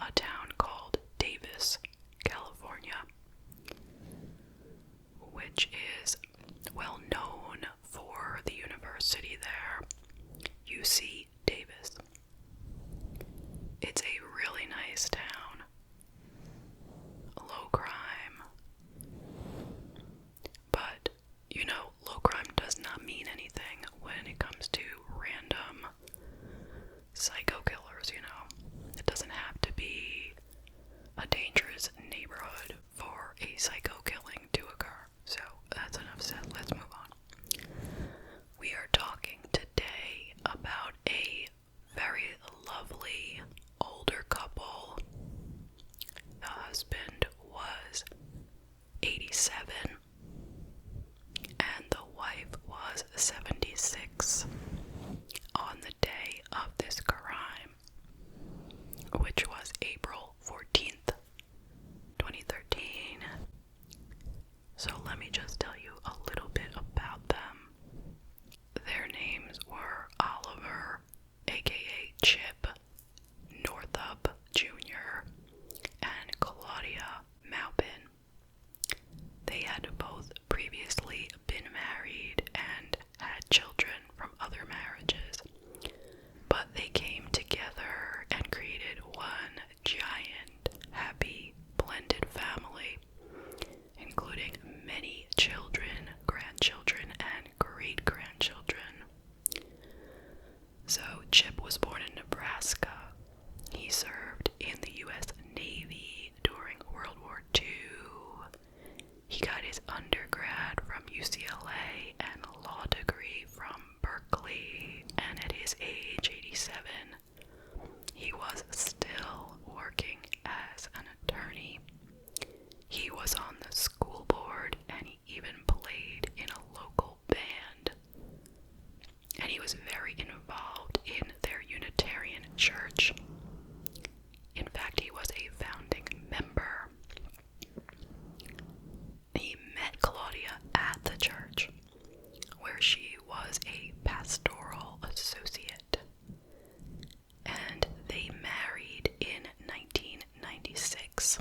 a town called Davis, California, which is well known for the university there, UC Davis. It's a really nice town, low crime, but low crime does not mean anything when it comes to random psycho killers. It doesn't have to be a dangerous neighborhood for a psycho killing to occur. So that's enough said, let's move on. We are talking today about a very lovely older couple. The husband was 87 and the wife was 76 on the day of this crime, which was April 14th, 2013. So let me just tell you a little bit about them. Their names were Oliver, aka Chip Northup Jr., and Claudia Maupin. They had both previously been married and had children from other marriages, but they came together and created one giant, happy, blended family, including many children, grandchildren, and great-grandchildren. So Chip was born in Nebraska. He served in the U.S. Navy during World War II. He got his undergrad from UCLA and a law degree from Berkeley, and at his age, 87, he was still working as an attorney. He was on the school board, and he even played in a local band. And he was very involved in their Unitarian church. In fact, he was a founding member. He met Claudia at the church, where she was a pastoral associate, and they married in 1996.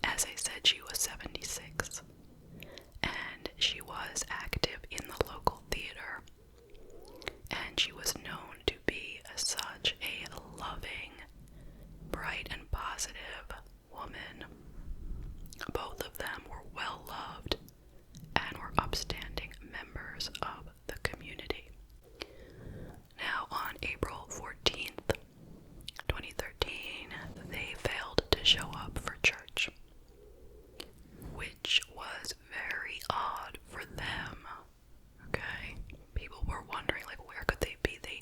As I said, she was 76, and she was active in the local theater, and she was known to be such a loving, bright, and positive woman. Both of them were well loved and were upstanding members of the community. Now, on April 14th, 2013, they failed to show up for church, which was very odd for them. Okay? People were wondering, where could they be? They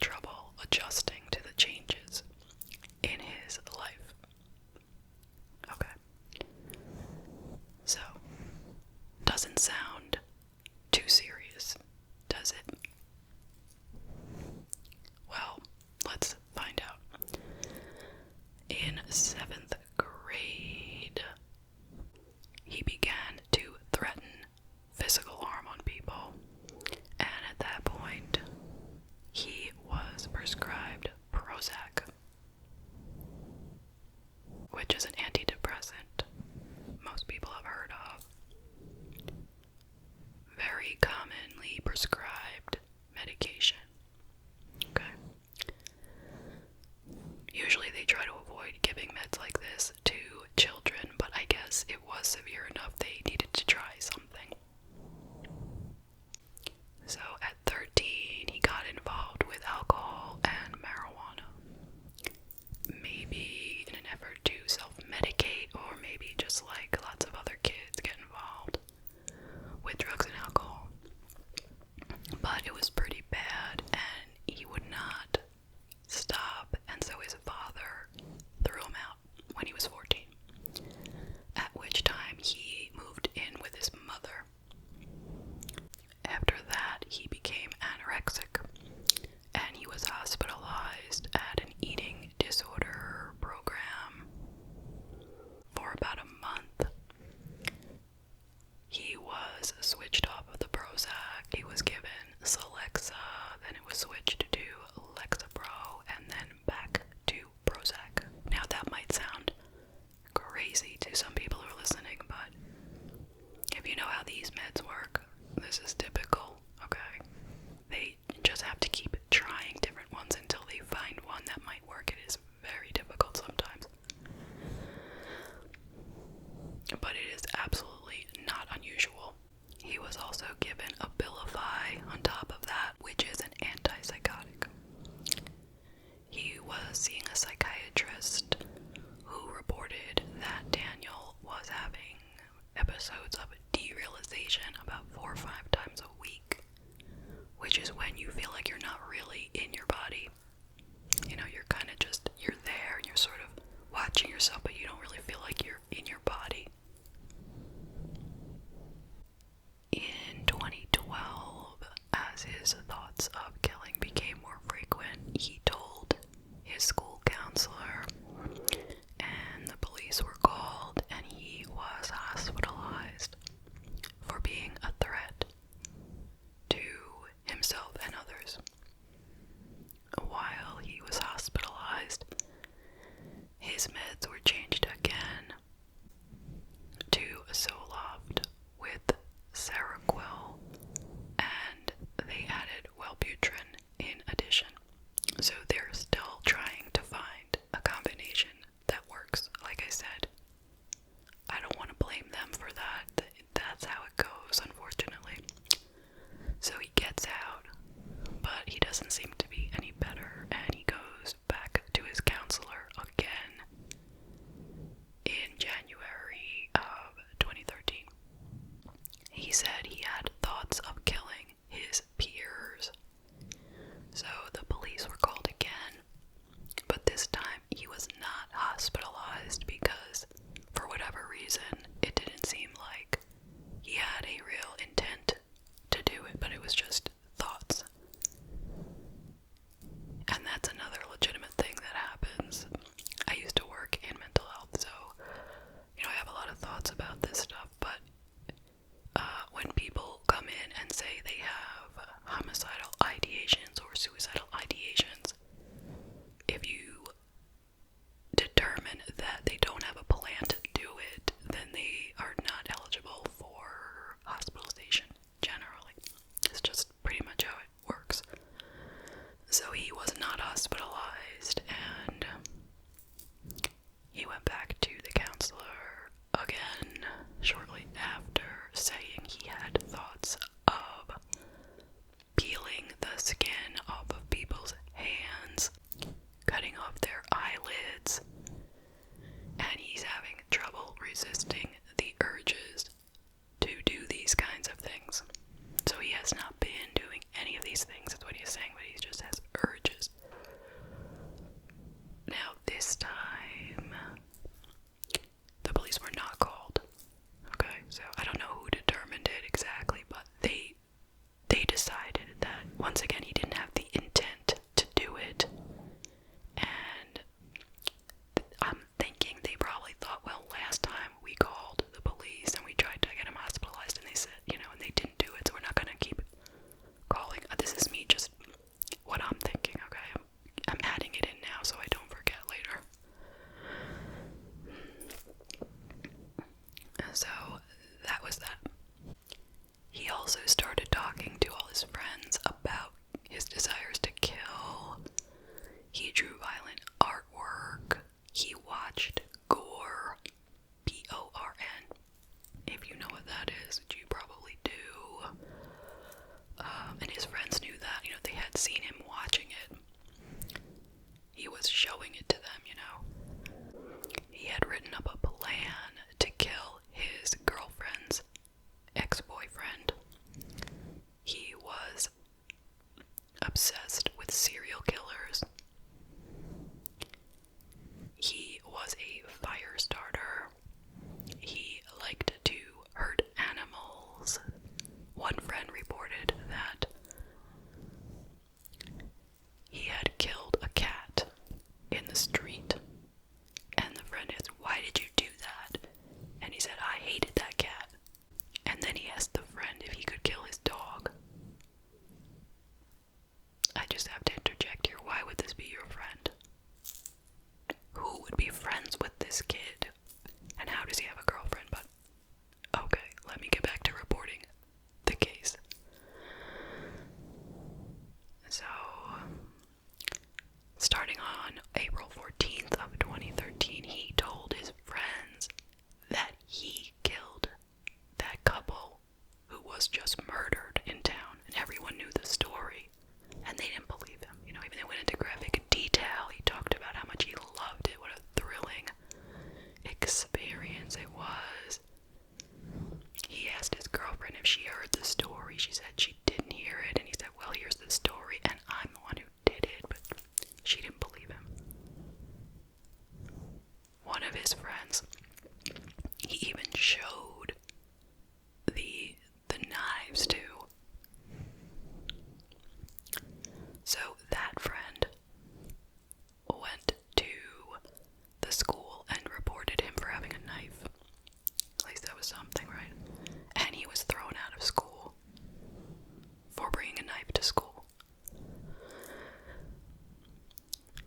trouble adjusting to the changes in his life. Okay. So, doesn't sound too serious, does it? Well, let's find out. In 7th grade, he began to threaten physical harm on people, and at that point, he was prescribed Prozac, which is an antidepressant most people have heard of. Very commonly prescribed medication. Okay. Usually they try to avoid giving meds like this to children, but I guess it was severe enough they needed to try something. So at 13, he got involved with alcohol and marijuana. Maybe in an effort to self-medicate, or maybe just like lots of other kids get involved with drugs and alcohol. But it was pretty bad, and he would not stop, and so his father threw him out when he was 14, at which time he moved in with his mother. After that, he became anorexic, and he was hospitalized at an eating disorder program for about a month. He was switched off of the Prozac. He was given Celexa, then it was switched to Lexapro, and then back to Prozac. Now that might sound crazy to some people who are listening, but if you know how these meds work, this is typical, okay? They just have to keep trying different ones until they find one that might work. It is very difficult sometimes. But it is absolutely not unusual. He was also given Abilify on top of that, which is an antipsychotic. He was seeing a psychiatrist who reported that Daniel was having episodes of derealization about 4 or 5 times a week, which is when you feel like you're not really in your body. You know, you're kind of just, you're there and you're sort of watching yourself, but you don't really feel like you're in your body. In 2012, as his thoughts of killing became more frequent, he told his school counselor, and the police were called, and he was hospitalized for being a threat to himself and others. While he was hospitalized, his meds were changed again to Zoloft with Seroquel, and they added Wellbutrin in addition. So they're still trying to find a combination that works. Like I said, I don't want to blame them for that. That's how it goes, unfortunately. So he gets out, but he doesn't seem to be any better, and he goes back to his counselor again in January of 2013. He said he had thoughts of killing his peers. So the police were called again, but this time he was not hospitalized because, for whatever reason, it didn't seem like he had a real intent to do it, but it was just thoughts. And that's another legitimate thing that happens. I used to work in mental health, so, you know, I have a lot of thoughts about this stuff, but when people come in and say they have homicidal ideations or suicidal ideations, if you determine that they don't have a plan to do it, then they are not eligible for hospitalization, generally. It's just pretty much how it works. So he was not hospitalized, and he went back to the counselor again shortly after, saying he had thoughts of peeling the skin off of people's hands, cutting off their eyelids, and he's having trouble resisting the urges to do these kinds of things. So he has not been doing any of these things, is what he's saying, but he just has urges. this kid, and how does he have a girlfriend? But okay, let me get back to reporting the case. So, starting on April 14th of 2013, he told his friends that he killed that couple who was just murdered in town, and everyone knew the story, and they didn't believe him. You know, even they went into graphic detail. He talked about how much he loved it, what a thrilling experience it was. He asked his girlfriend if she heard the story. She said she didn't hear it, and he said, well, here's the story, and I'm the one who did it, but she didn't believe him. One of his friends, he even showed the knives to. So that friend went to the school and reported him for having a knife. At least that was something, right? And he was thrown out of school for bringing a knife to school.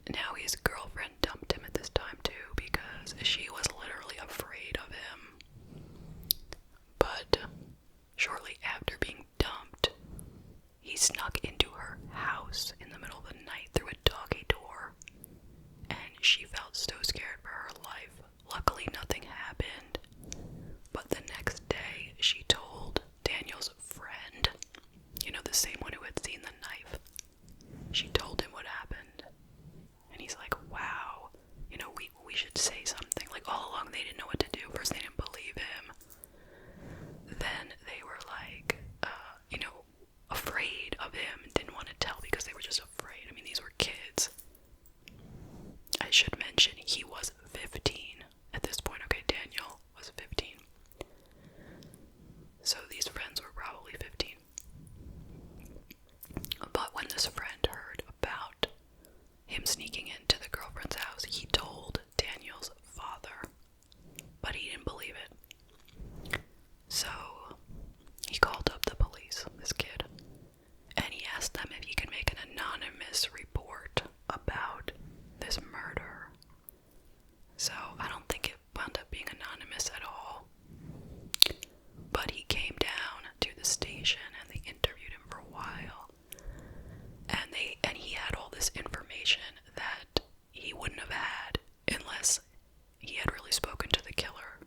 Now his girlfriend dumped him at this time too, because she was literally afraid of him. But shortly after being dumped, he snuck into her house in the middle of the night through a doggy door, and she felt so scared for her life. Luckily, nothing happened, but the next day, she told Daniel's friend, you know, the same one who had seen the knife, she told him what happened, and he's like, wow, you know, we should say something. Like, all along, they didn't know what to do. First, they didn't believe him. Then they were like, you know, afraid of him and didn't want to tell because they were just afraid. I mean, these were kids. I should mention he was 15 at this point. Okay, Daniel was 15. So these friends were probably 15. But when this friend heard about him sneaking into the girlfriend's house, he told Daniel's father, but he didn't believe it. So he called up the police, this kid, and he asked them if he could make an anonymous report about this murder. So I don't think it wound up being anonymous at all. But he came down to the station and they interviewed him for a while. And he had all this information that he wouldn't have had unless he had really spoken to the killer.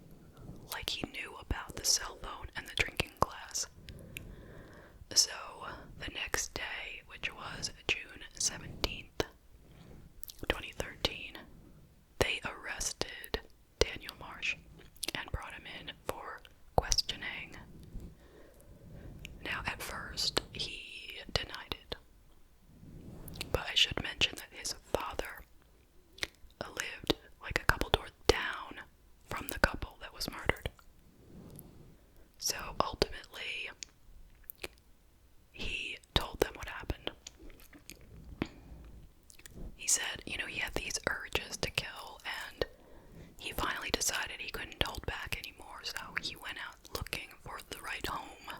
Like, he knew about the cell phone and the drinking glass. So the next day, which was June 17th, 2013, they arrested Daniel Marsh and brought him in for questioning. Now, at first, he denied it. But I should mention that his father lived like a couple doors down from the couple that was murdered. So ultimately, he told them what happened. He said, you know, he had these urges to kill, and he finally decided he couldn't hold back anymore, so he went out looking for the right home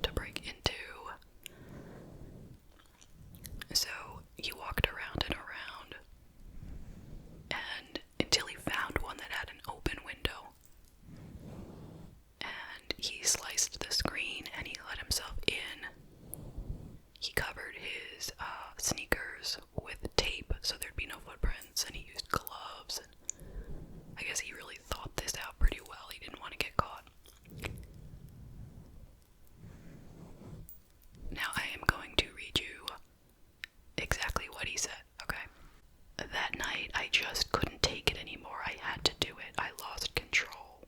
to break into. So he walked around and around, and until he found one that had an open window. And he sliced the screen and he let himself in. He covered his sneakers with tape so there'd be no footprints, and he used gloves. And I guess he really thought this out pretty well. He didn't want to get caught. Now I am going to read you exactly what he said, okay? That night, I just couldn't take it anymore. I had to do it. I lost control.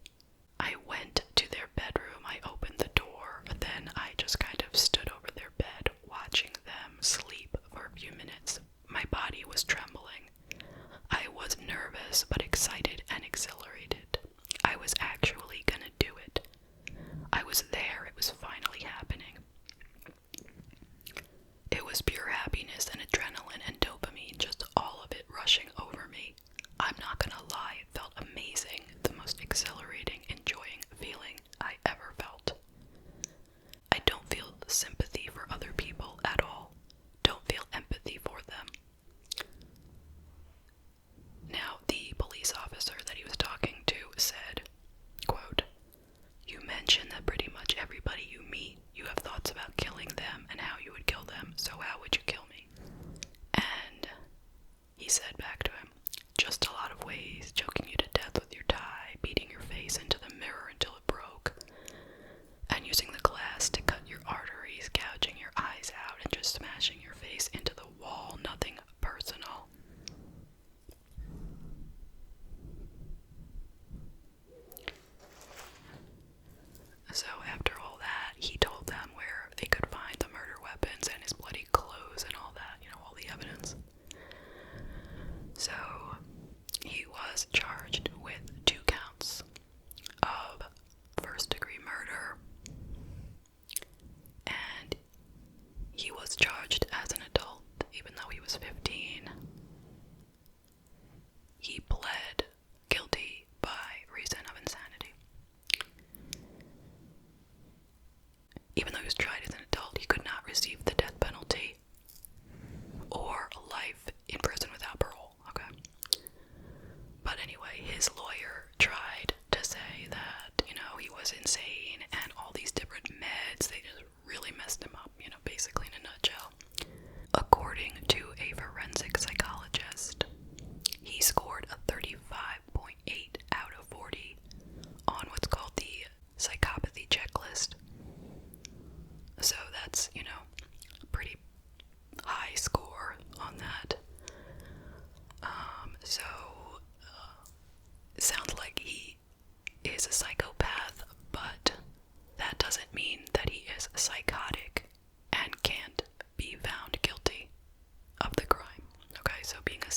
I went to their bedroom. I opened the door. Then I just kind of stood over their bed, watching them sleep for a few minutes. My body was trembling. I was nervous, but excited and exhilarated. I was actually gonna do it. I was there. It was finally happening. It was pure happiness and adrenaline and dopamine, just all of it rushing over me. I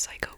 psycho